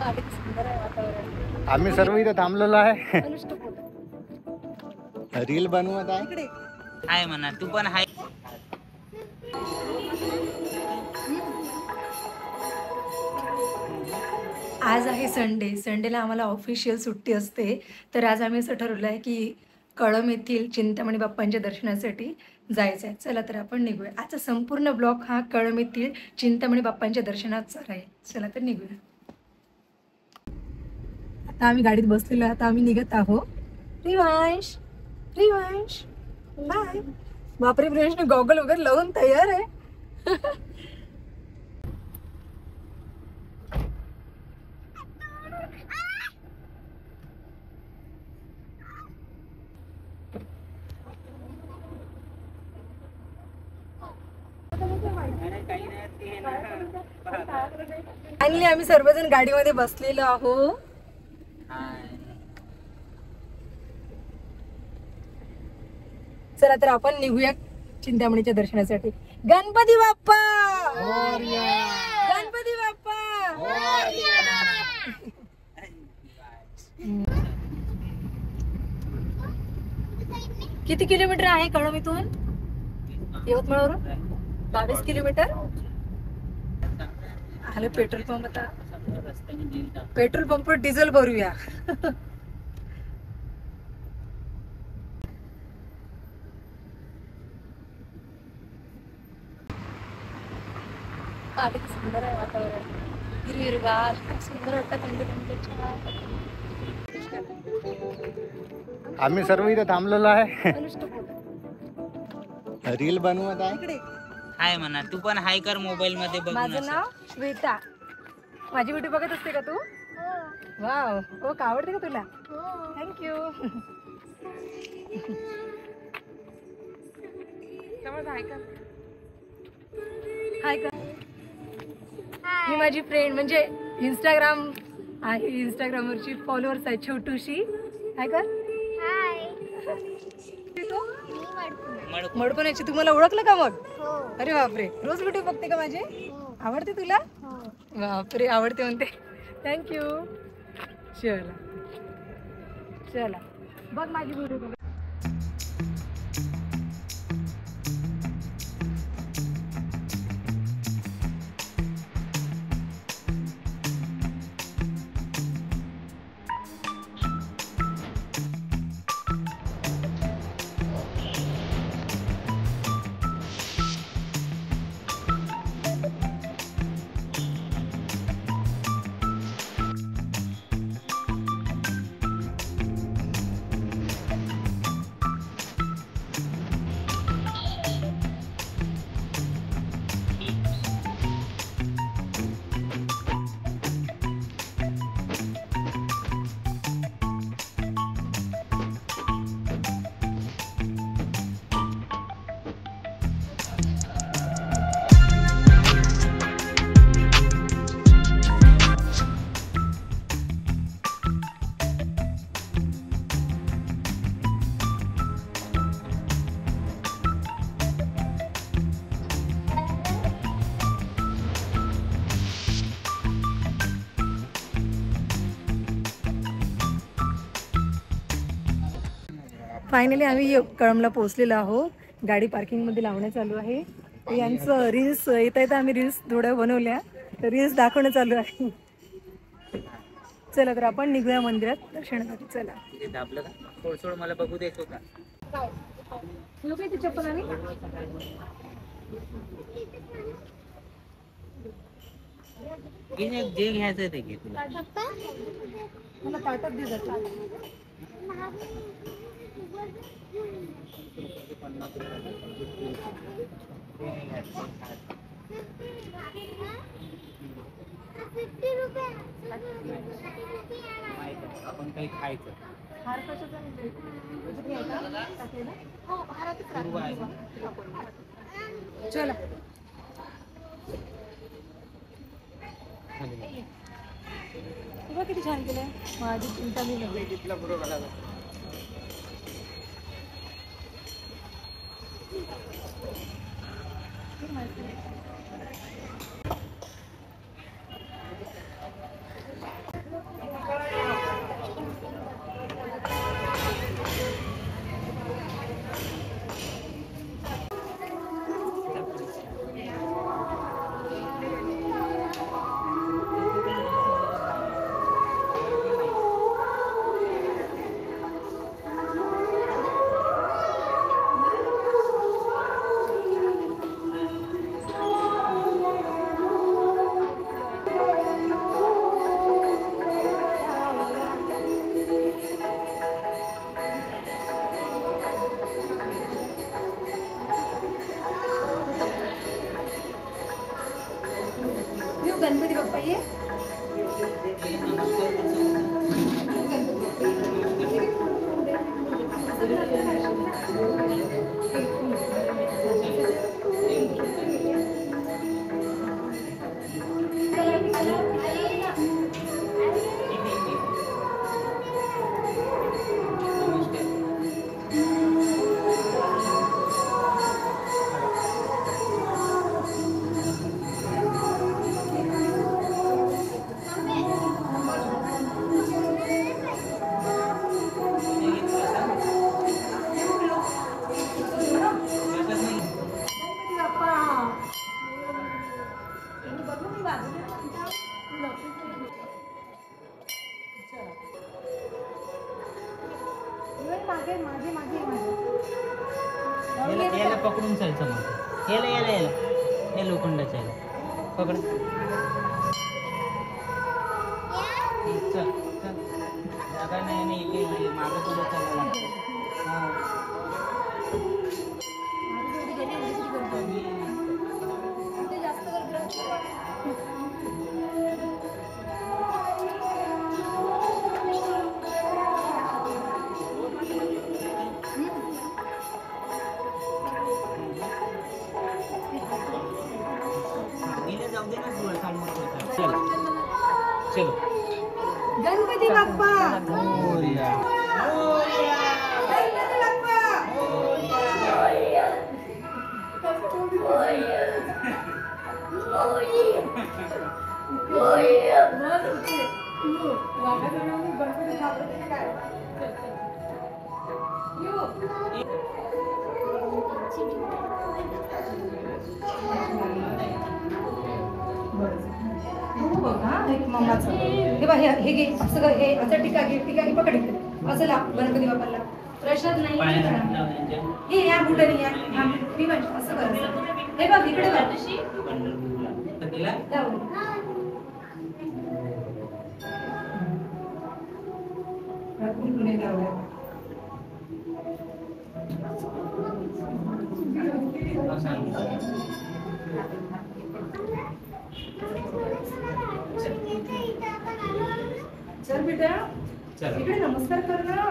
सुंदर आहे वातावरण. आम्ही सर्व इथे थांबलेलो आहे. रील बनवत आहे. इकडे हाय म्हणा तू पण हाय. आज आहे संडे. संडेला आम्हाला ऑफिशियल सुट्टी असते. तर आज आम्ही असं ठरवलं आहे की कळंब येथील चिंतामणी बाप्पांच्या दर्शनासाठी जायचं आहे. चला तर आपण निघूया. आजचा संपूर्ण ब्लॉग हा कळंब येथील चिंतामणी बाप्पांच्या दर्शनाचा आहे. चला तर निघूया. आता आम्ही गाडीत बसलेलो आहे. आता आम्ही निघत आहोत. प्रिवांश प्रिवांश बाय. बापरे, प्रिवांशने गॉगल वगैरे लावून तयार आहे. फायनली आम्ही सर्वजण गाडीमध्ये बसलेलो आहोत. चला तर आपण निघूया चिंतामणीच्या दर्शनासाठी. गणपती बाप्पा गणपती बाप्पा. किती किलोमीटर आहे कळंब इथून यवतमाळवरून? 22 किलोमीटर. आलं पेट्रोल पंप. आता पेट्रोल पंपवर डिझेल भरूया. सुंदर आहे वातावरण. हिरवीगार सुंदर वाटतं. आम्ही सर्व इथे थांबलेलो आहे. रील बनवत आहे. इकडे हाय म्हणा तू पण हाय कर मोबाईल मध्ये बघ. माझं नाव श्वेता. माझी व्हिडिओ बघत असते का तू? वाव. हो का, आवडते का तुला? थँक्यू. हाय का. ही माझी फ्रेंड म्हणजे इंस्टाग्राम आहे. इंस्टाग्रामवरची फॉलोअर्स आहे छोटूशी. हाय का. मडकोण्याची. तुम्हाला ओळखलं का मग? अरे बापरे, रोज व्हिडिओ बघते का माझे? आवडते तुला? बापरे, आवडते म्हणते. थँक्यू. चला चला बघ माझी व्हिडिओ. फायनली आम्ही कळंबला पोहोचलेलो आहोत. गाडी पार्किंग मध्ये लावणं चालू आहे. यांचं रील्स येता येता आम्ही रील्स थोड्या बनवल्या. तर रील्स दाखवणं चालू आहे. चला तर आपण निघूया मंदिरात दर्शनासाठी. चला. सोड मला बघू द्यायचो का. चप्पल आम्ही जे घ्यायचं ते घे. तुला मला ताटात दे जातो. आपण काही खायचं. हार कशाचा चला. तुला किती छान केलंय. माझी चिंता मी याला पकडून चालचं मग याला या लोखंडाच्या याला पकड चल चल जागा नाही इथे मागं पुढे चालला जाऊ दे ना चल चलो गणपती बाप्पा मोरया गणपती बाप्पा मम्माचं हे बघ हे घे असं कर, हे असं टिका घे पकड इकडे. असं लाव गणपती बाप्पाला प्रसाद नाही हे या बुटाने या हा, मी म्हणजे असं कर हे बघ इकडे बघ जाऊ. पुणे लावलं. चल बेटा इकडे नमस्कार कर ना.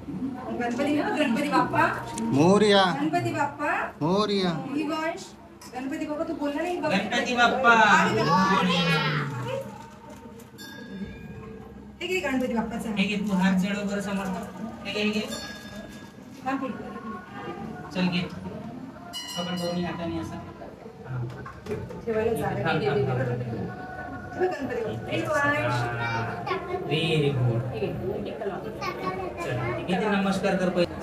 गणपती बाप्पा मोरया गणपती बाप्पा मोरया विवंश गणपती बाप्पा तू बोलला नाही गणपती बाप्पा हे घे गणपती बाप्पाचा हे घे तू हात चढव बरं समर्थ हे घे चल घे पकड दोन्ही हाताने असं ठेवायला जागा नाही दिली. गणपती व्हेरी गुड इथे नमस्कार कर पहिले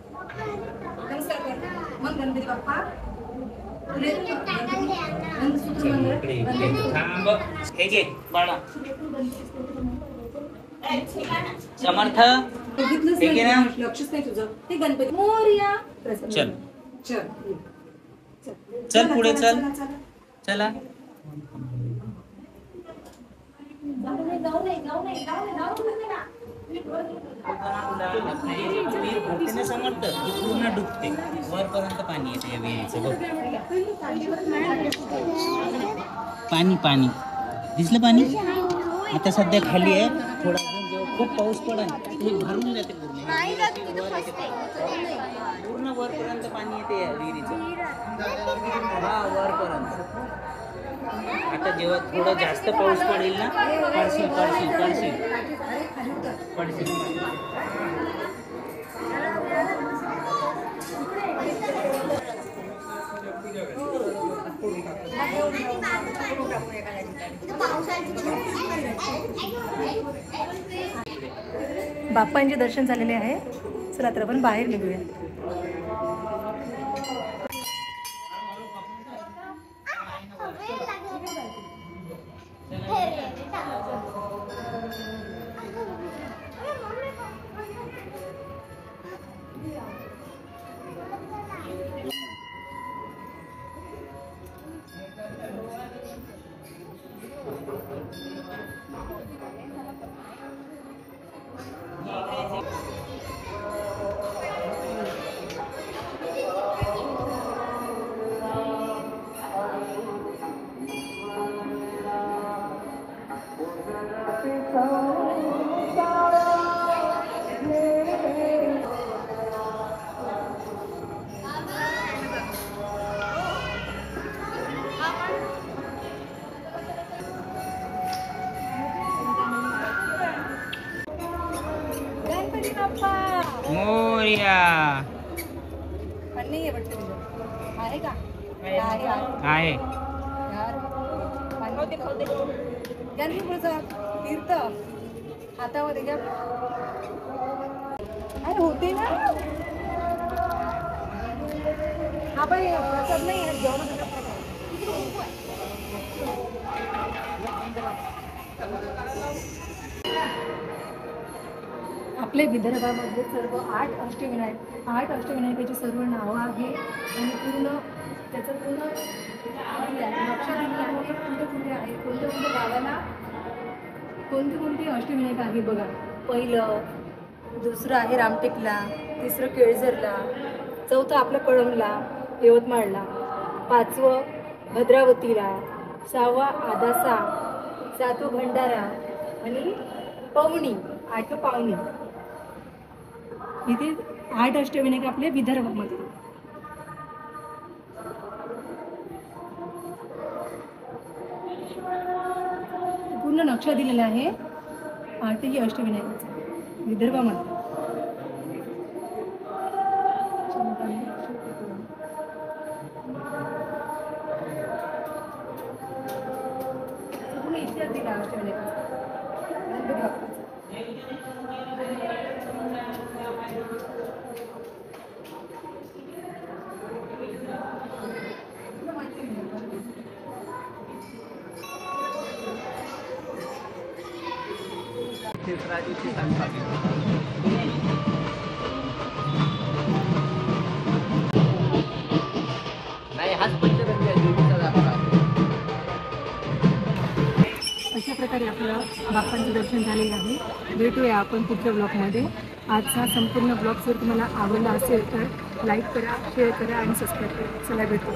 नमस्कार कर मग गणपती बाप्पा थांब हे घे बाळा समर्थ बघितलंच हे घे ना. नाही लक्षच नाही तुझं ते गणपती मोरया. चल चल चल पुढे चल चला समर्थ पूर्ण डुबते वरपर्यंत पाणी येते या विहिरीचं बघ पाणी दिसलं पाणी आता सध्या खाली आहे थोडा अजून जेव्हा खूप पाऊस पडेल ते भरून जाते पूर्ण वरपर्यंत पाणी येते या विहिरीचं हा वरपर्यंत आता जेव्हा थोडं जास्त पाऊस पडेल ना पडशील बाप्पांचे दर्शन झालेले आहे. चला तर आपण बाहेर निघूया. मोरया आणि वाटतं आहे का? आहे आहे यार त्यांनी पुढचं तीर्थ हातामध्ये घ्या. अरे होते ना हा बाई प्रसाद नाही आहे जेवणाचा प्रसाद. आपल्या विदर्भामध्ये सर्व 8 अष्टविनायक 8 अष्टविनायकाची सर्व नावं आहे आणि पूर्ण त्याचं पूर्ण नक्षा दिलेला आहे. कुठे कुठे आहे कोणत्या कोणत्या गावाला कोणते कोणते अष्टविनायक आहे बघा. पहिलं दुसरं आहे रामटेकला, तिसरं केळझरला, चौथं आपलं कळंबला यवतमाळला, पाचवं भद्रावतीला, सहावा आदासा, सातवं भंडारा आणि पवनी 8वं पावनी. इथे 8 अष्टविनायक आपल्या विदर्भामध्ये. पूर्ण नक्षा दिलेला आहे 8ही अष्टविनायकाचा विदर्भामध्ये. पूर्ण इतिहास दिला अष्टविनायकाचा. तिसरा दिवशी सांगतात नाही हाच पंचगंगा आहे, देवीचा दाखला आहे. अशा प्रकारे आपलं बाप्पांचं दर्शन झालेलं आहे. भेटूया आपण पुढच्या ब्लॉगमध्ये. आजचा संपूर्ण ब्लॉग जर तुम्हाला आवडला असेल तर लाईक करा, शेअर करा आणि सबस्क्राईब करा. चला भेटू.